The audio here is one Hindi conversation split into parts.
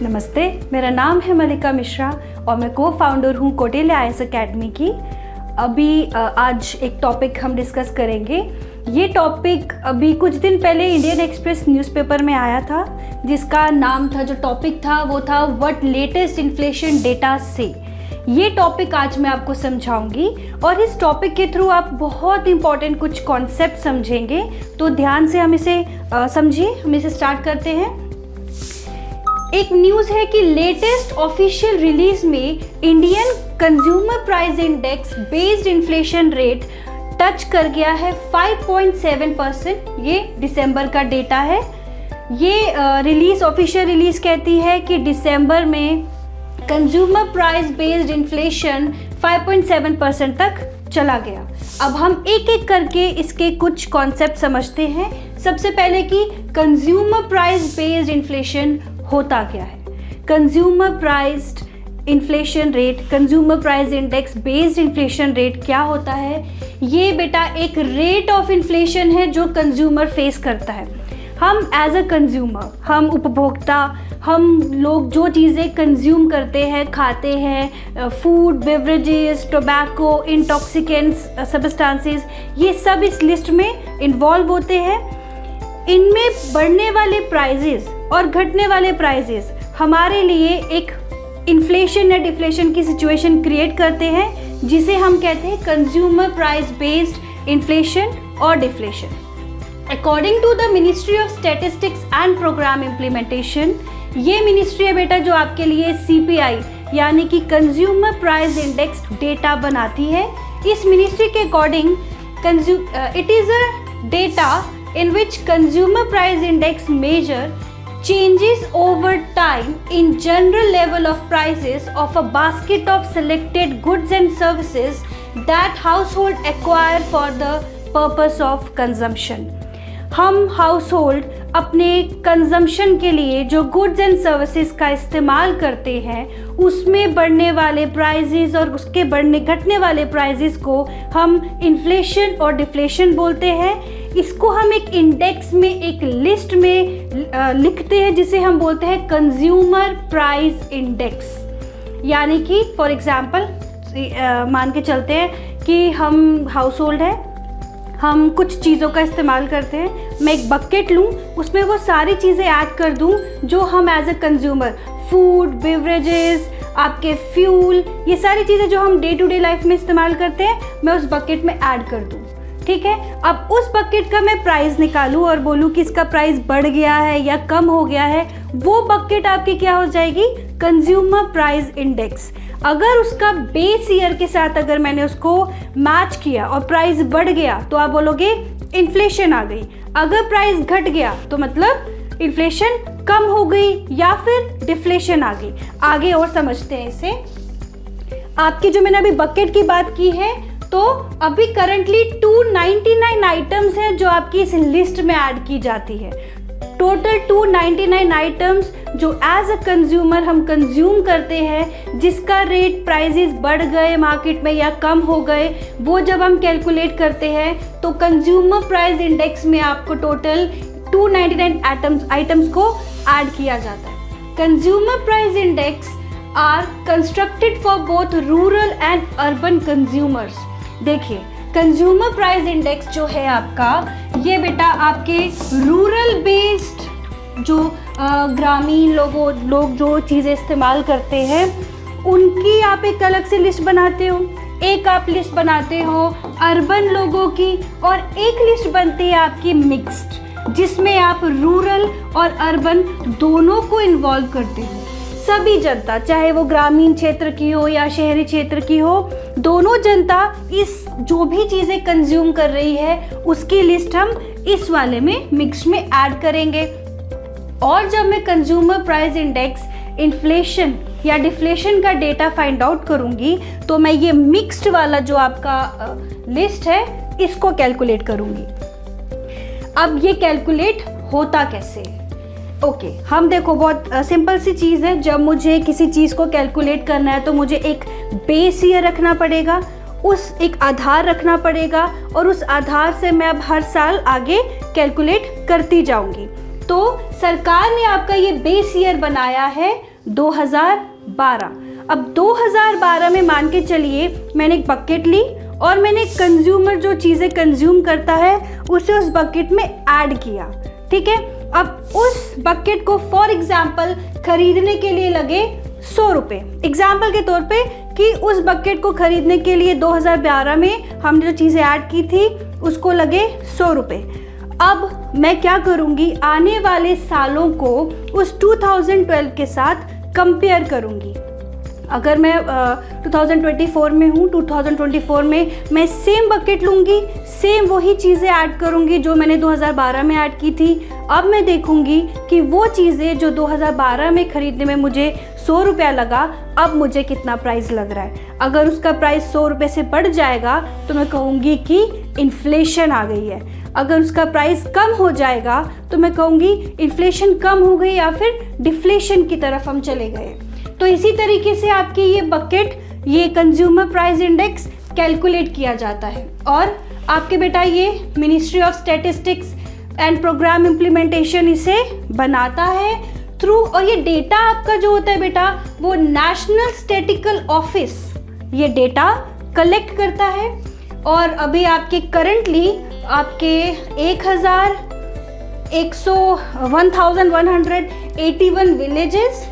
नमस्ते, मेरा नाम है मलिका मिश्रा और मैं को फाउंडर हूँ कौटिल्य IAS अकेडमी की। अभी आज एक टॉपिक हम डिस्कस करेंगे। ये टॉपिक अभी कुछ दिन पहले इंडियन एक्सप्रेस न्यूज़पेपर में आया था, जिसका नाम था, जो टॉपिक था वो था व्हाट लेटेस्ट इन्फ्लेशन डेटा से। ये टॉपिक आज मैं आपको समझाऊंगी और इस टॉपिक के थ्रू आप बहुत इंपॉर्टेंट कुछ कॉन्सेप्ट समझेंगे। तो ध्यान से हम इसे समझिए। हम इसे स्टार्ट करते हैं। एक न्यूज़ है कि लेटेस्ट ऑफिशियल रिलीज में Indian consumer price index based inflation rate touch कर गया है 5.7%। ये दिसंबर का डेटा है। ये ऑफिशियल रिलीज कहती है कि दिसंबर में कंज्यूमर प्राइस बेस्ड इन्फ्लेशन 5.7% तक चला गया। अब हम एक एक करके इसके कुछ कॉन्सेप्ट समझते हैं। सबसे पहले कि कंज्यूमर प्राइस बेस्ड इन्फ्लेशन होता क्या है। Consumer priced inflation rate, consumer price index based inflation rate क्या होता है? ये बेटा एक रेट ऑफ इन्फ्लेशन है जो कंज्यूमर फेस करता है। हम एज अ कंज्यूमर, हम उपभोक्ता, हम लोग जो चीज़ें कंज्यूम करते हैं, खाते हैं, food, beverages, tobacco, intoxicants, substances, ये सब इस लिस्ट में इन्वॉल्व होते हैं। इनमें बढ़ने वाले प्राइजेस और घटने वाले प्राइजेस हमारे लिए एक इन्फ्लेशन या डिफ्लेशन की सिचुएशन क्रिएट करते हैं, जिसे हम कहते हैं कंज्यूमर प्राइस बेस्ड इन्फ्लेशन और deflation. According to the ministry of statistics and programme implementation, ये मिनिस्ट्री है बेटा जो आपके लिए CPI यानी कि कंज्यूमर प्राइस इंडेक्स डेटा बनाती है। इस मिनिस्ट्री के according it is a data in which consumer price index measure changes over time in general level of prices of a basket of selected goods and services that household acquire for the purpose of consumption। हम हाउसहोल्ड अपने कंजम्पशन के लिए जो गुड्स एंड सर्विसेज का इस्तेमाल करते हैं, उसमें बढ़ने वाले प्राइजेस और उसके घटने वाले प्राइजेस को हम इन्फ्लेशन और डिफ्लेशन बोलते हैं। इसको हम एक इंडेक्स में, एक लिस्ट में लिखते हैं, जिसे हम बोलते हैं कंज्यूमर प्राइस इंडेक्स। यानी कि फॉर एग्जांपल मान के चलते हैं कि हम हाउसहोल्ड है, हम कुछ चीज़ों का इस्तेमाल करते हैं। मैं एक बकेट लूँ, उसमें वो सारी चीज़ें ऐड कर दूँ जो हम as a consumer, food, beverages, आपके फ्यूल, ये सारी चीज़ें जो हम डे टू डे लाइफ में इस्तेमाल करते हैं, मैं उस बकेट में ऐड कर दूँ। ठीक है। अब उस बकेट का मैं प्राइस निकालूँ और बोलूँ कि इसका प्राइस बढ़ गया है या कम हो गया है, वो बकेट आपकी क्या हो जाएगी? Consumer price index. अगर उसका बेस ईयर के साथ अगर मैंने उसको मैच किया और प्राइस बढ़ गया तो आप बोलोगे इन्फ्लेशन आ गई। अगर प्राइस घट गया तो मतलब इन्फ्लेशन कम हो गई या फिर डिफ्लेशन आ गई। आगे और समझते हैं इसे। आपकी जो मैंने अभी बकेट की बात की है, तो अभी करंटली 299 आइटम्स हैं जो आपकी इस लिस्ट में ऐड की जाती है। टोटल 299 आइटम्स जो एज अ कंज्यूमर हम कंज्यूम करते हैं, जिसका रेट प्राइजेस बढ़ गए मार्केट में या कम हो गए, वो जब हम कैलकुलेट करते हैं तो कंज्यूमर प्राइस इंडेक्स में आपको टोटल 299 आइटम्स को ऐड किया जाता है। Consumer price index are constructed for both rural and urban consumers. देखिए, कंज्यूमर प्राइस इंडेक्स जो है आपका, ये बेटा आपके रूरल बेस्ड जो ग्रामीण लोग जो चीज़ें इस्तेमाल करते हैं, उनकी आप एक अलग से लिस्ट बनाते हो। एक आप लिस्ट बनाते हो अर्बन लोगों की, और एक लिस्ट बनती है आपकी मिक्स्ड, जिसमें आप रूरल और अर्बन दोनों को इन्वॉल्व करते हो। सभी जनता, चाहे वो ग्रामीण क्षेत्र की हो या शहरी क्षेत्र की हो, दोनों जनता इस जो भी चीज़ें कंज्यूम कर रही है, उसकी लिस्ट हम इस वाले में मिक्स में ऐड करेंगे। और जब मैं कंज्यूमर प्राइस इंडेक्स इन्फ्लेशन या डिफ्लेशन का डेटा फाइंड आउट करूंगी, तो मैं ये मिक्स्ड वाला जो आपका लिस्ट है, इसको कैलकुलेट करूंगी। अब ये कैलकुलेट होता कैसे? ओके, हम देखो, बहुत सिंपल सी चीज़ है। जब मुझे किसी चीज़ को कैलकुलेट करना है तो मुझे एक बेस ईयर रखना पड़ेगा, उस एक आधार रखना पड़ेगा, और उस आधार से मैं अब हर साल आगे कैलकुलेट करती जाऊंगी। तो सरकार ने आपका ये बेस ईयर बनाया है 2012। अब 2012 में मान के चलिए मैंने एक बकेट ली और मैंने कंज्यूमर जो चीज़ें कंज्यूम करता है उसे उस बकेट में ऐड किया, ठीक है। अब उस बकेट को फॉर एग्जाम्पल खरीदने के लिए लगे 100 रुपये, एग्जाम्पल के तौर पे कि उस बकेट को खरीदने के लिए 2012 में हमने जो चीज़ें ऐड की थी उसको लगे 100 रुपये। अब मैं क्या करूँगी, आने वाले सालों को उस 2012 के साथ कंपेयर करूँगी। अगर मैं 2024 में हूँ, 2024 में मैं सेम बकेट लूँगी, सेम वही चीज़ें ऐड करूँगी जो मैंने 2012 में ऐड की थी। अब मैं देखूँगी कि वो चीज़ें जो 2012 में ख़रीदने में मुझे 100 रुपया लगा, अब मुझे कितना प्राइस लग रहा है। अगर उसका प्राइस 100 रुपये से बढ़ जाएगा तो मैं कहूँगी कि इन्फ्लेशन आ गई है। अगर उसका प्राइस कम हो जाएगा तो मैं कहूँगी इन्फ्लेशन कम हो गई या फिर डिफ्लेशन की तरफ हम चले गए। तो इसी तरीके से आपकी ये बकेट, ये कंज्यूमर प्राइस इंडेक्स कैलकुलेट किया जाता है। और आपके बेटा ये ministry of statistics and programme implementation इसे बनाता है थ्रू, और ये डेटा आपका जो होता है बेटा वो नेशनल स्टैटिस्टिकल ऑफिस ये डेटा कलेक्ट करता है। और अभी आपके करंटली आपके 1181 विलेजेस,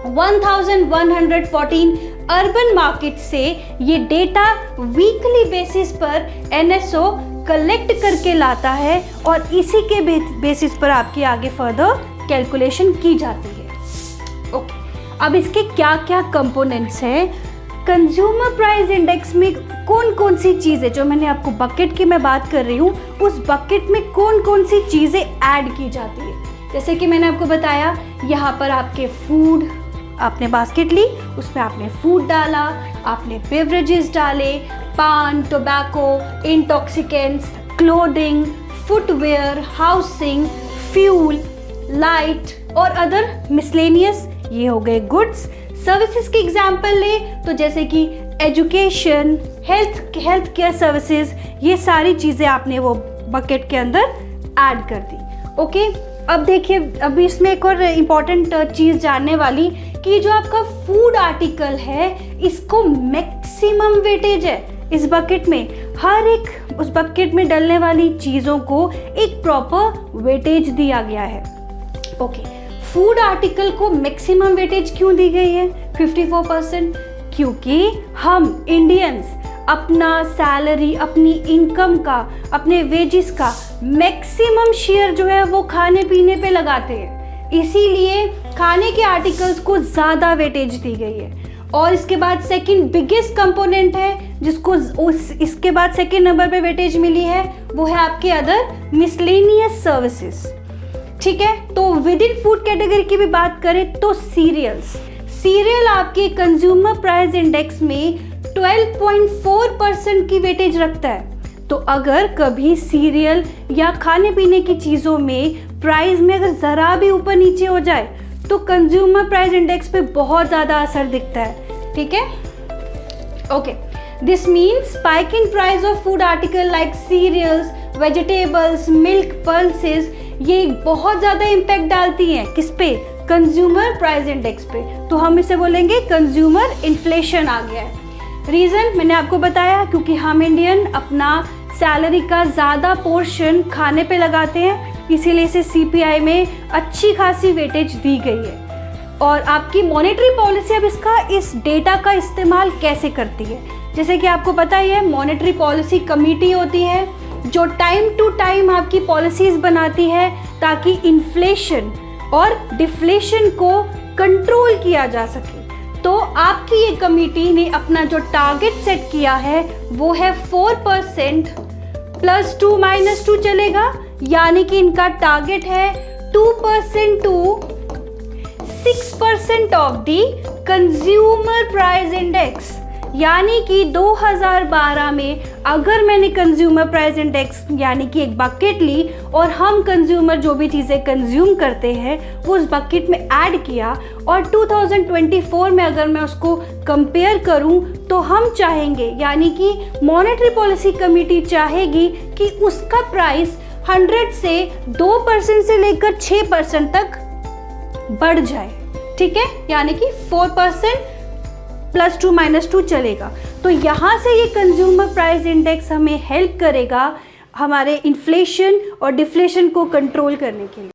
1114 अर्बन मार्केट से ये डेटा वीकली बेसिस पर एनएसओ कलेक्ट करके लाता है और इसी के बेसिस पर आपकी आगे फर्दर कैलकुलेशन की जाती है। ओके, अब इसके क्या क्या कंपोनेंट्स हैं। कंज्यूमर प्राइस इंडेक्स में कौन कौन सी चीज़ें, जो मैंने आपको बकेट की मैं बात कर रही हूँ, उस बकेट में कौन कौन सी चीज़ें ऐड की जाती है। जैसे कि मैंने आपको बताया, यहाँ पर आपके फूड, आपने बास्केट ली, उसमें आपने फूड डाला, आपने बेवरेजेस डाले, पान, tobacco, intoxicants, clothing, footwear, housing, fuel, light और अदर मिसलेनियस, ये हो गए गुड्स। सर्विसेज के एग्जाम्पल ले तो जैसे कि एजुकेशन, हेल्थ केयर सर्विसेज, ये सारी चीज़ें आपने वो बकेट के अंदर ऐड कर दी। ओके, अब देखिए, अभी इसमें एक और इम्पॉर्टेंट चीज़ जानने वाली कि जो आपका फूड आर्टिकल है इसको मैक्सिमम वेटेज है इस बकेट में। हर एक उस बकेट में डलने वाली चीज़ों को एक प्रॉपर वेटेज दिया गया है। ओके, फूड आर्टिकल को मैक्सिमम वेटेज क्यों दी गई है 54%? क्योंकि हम इंडियंस अपना सैलरी, अपनी इनकम का, अपने वेजेस का मैक्सिमम शेयर जो है वो खाने पीने पे लगाते हैं, इसीलिए खाने के आर्टिकल्स को ज़्यादा वेटेज दी गई है। और इसके बाद सेकंड बिगेस्ट कंपोनेंट है जिसको इसके बाद सेकंड नंबर पे वेटेज मिली है, वो है आपके अदर मिसलेनियस सर्विसेज। ठीक है, तो विद इन फूड कैटेगरी की भी बात करें तो सीरियल आपके कंज्यूमर प्राइस इंडेक्स में 12.4% की वेटेज रखता है। तो अगर कभी सीरियल या खाने पीने की चीज़ों में प्राइस में अगर ज़रा भी ऊपर नीचे हो जाए तो कंज्यूमर प्राइस इंडेक्स पे बहुत ज़्यादा असर दिखता है। ठीक है, okay, this means spike in price of food article like cereals, vegetables, milk, pulses, ये बहुत ज़्यादा इम्पैक्ट डालती हैं किस पे, कंज्यूमर प्राइस इंडेक्स पे। तो हम इसे बोलेंगे कंज्यूमर इन्फ्लेशन आ गया है। रीज़न मैंने आपको बताया, क्योंकि हम इंडियन अपना सैलरी का ज़्यादा पोर्शन खाने पे लगाते हैं, इसीलिए इसे सीपीआई में अच्छी खासी वेटेज दी गई है। और आपकी मॉनेटरी पॉलिसी अब इस डेटा का इस्तेमाल कैसे करती है, जैसे कि आपको पता ही है मॉनेटरी पॉलिसी कमेटी होती है जो टाइम टू टाइम आपकी पॉलिसीज़ बनाती है ताकि इन्फ्लेशन और डिफ्लेशन को कंट्रोल किया जा सके। तो आपकी ये कमेटी ने अपना जो टारगेट सेट किया है वो है 4% +2 -2 चलेगा, यानी कि इनका टारगेट है 2% to 6% of the consumer price index. यानी कि 2012 में अगर मैंने कंज्यूमर प्राइस इंडेक्स यानी कि एक बकेट ली और हम कंज्यूमर जो भी चीज़ें कंज्यूम करते हैं वो उस बकेट में ऐड किया, और 2024 में अगर मैं उसको कंपेयर करूं तो हम चाहेंगे, यानी कि मॉनेटरी पॉलिसी कमेटी चाहेगी कि उसका प्राइस 100 से 2% से लेकर 6% तक बढ़ जाए। ठीक है, यानी कि 4% +2 -2 चलेगा। तो यहाँ से ये कंज्यूमर प्राइस इंडेक्स हमें हेल्प करेगा हमारे इन्फ्लेशन और डिफ्लेशन को कंट्रोल करने के लिए।